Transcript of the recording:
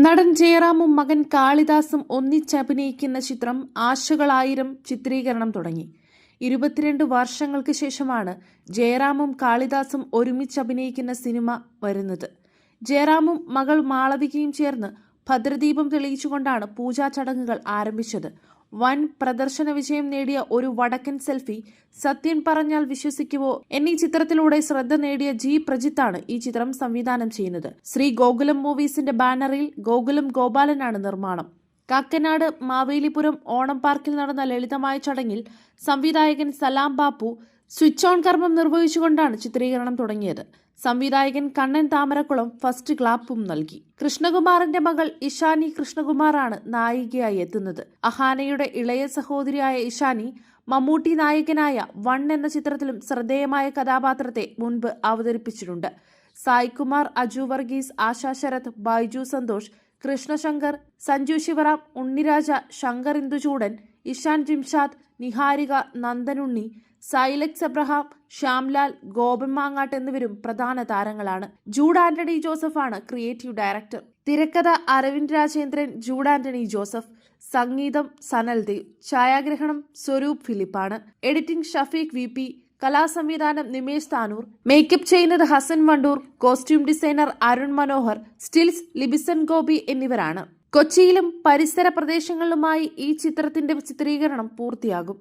നടൻ ജയറാമും മകൻ കാളിദാസും ഒന്നിച്ചഭിനയിക്കുന്ന ചിത്രം ആശകളായിരം ചിത്രീകരണം തുടങ്ങി. 22 വർഷങ്ങൾക്ക് ശേഷമാണ് ജയറാമും കാളിദാസും ഒരുമിച്ചഭിനയിക്കുന്ന സിനിമ വരുന്നത്. ജയറാമും മകൾ മാളവികയും ചേർന്ന് ഭദ്രദീപം തെളിയിച്ചുകൊണ്ടാണ് പൂജാ ചടങ്ങുകൾ ആരംഭിച്ചത്. വൻ പ്രദർശന വിജയം നേടിയ ഒരു വടക്കൻ സെൽഫി, സത്യൻ പറഞ്ഞാൽ വിശ്വസിക്കുവോ എന്നീ ചിത്രത്തിലൂടെ ശ്രദ്ധ നേടിയ ജി പ്രജിത്താണ് ഈ ചിത്രം സംവിധാനം ചെയ്യുന്നത്. ശ്രീ ഗോകുലം മൂവീസിന്റെ ബാനറിൽ ഗോകുലം ഗോപാലനാണ് നിർമ്മാണം. കാക്കനാട് മാവേലിപുരം ഓണം പാർക്കിൽ നടന്ന ലളിതമായ ചടങ്ങിൽ സംവിധായകൻ സലാം ബാപ്പു സ്വിച്ച് ഓൺ കർമ്മം നിർവഹിച്ചുകൊണ്ടാണ് ചിത്രീകരണം തുടങ്ങിയത്. സംവിധായകൻ കണ്ണൻ താമരക്കുളം ഫസ്റ്റ് ക്ലാപ്പും നൽകി. കൃഷ്ണകുമാറിന്റെ മകൾ ഇഷാനി കൃഷ്ണകുമാറാണ് നായികയായി എത്തുന്നത്. അഹാനയുടെ ഇളയ സഹോദരിയായ ഇഷാനി മമ്മൂട്ടി നായകനായ 1 എന്ന ചിത്രത്തിലും ശ്രദ്ധേയമായ കഥാപാത്രത്തെ മുൻപ് അവതരിപ്പിച്ചിട്ടുണ്ട്. സായ്കുമാർ, അജു വർഗീസ്, ആശാ ശരത്, ബൈജു സന്തോഷ്, കൃഷ്ണശങ്കർ, സഞ്ജു ശിവറാം, ഉണ്ണിരാജ, ശങ്കർ ഇന്ദുചൂടൻ, ഇഷാൻ ജിംഷാദ്, നിഹാരിക, നന്ദനുണ്ണി, സൈലക്സ് എബ്രഹാം, ശ്യാംലാൽ, ഗോപൻ മാങ്ങാട്ട് എന്നിവരും പ്രധാന താരങ്ങളാണ്. ജൂഡ് ആന്റണി ജോസഫാണ് ക്രിയേറ്റീവ് ഡയറക്ടർ. തിരക്കഥ അരവിന്ദ് രാജേന്ദ്രൻ, ജൂഡ് ആന്റണി ജോസഫ്. സംഗീതം സനൽദേവ്. ഛായാഗ്രഹണം സ്വരൂപ് ഫിലിപ്പാണ്. Editing Shafeeq VP. കലാസംവിധാനം നിമേഷ് താനൂർ. മേക്കപ്പ് ചെയ്യുന്നത് Hasan Vandoor. Costume designer Arun Manohar. Stills Libison Gopi എന്നിവരാണ്. കൊച്ചിയിലും പരിസര പ്രദേശങ്ങളിലുമായി ഈ ചിത്രത്തിന്റെ ചിത്രീകരണം പൂർത്തിയാകും.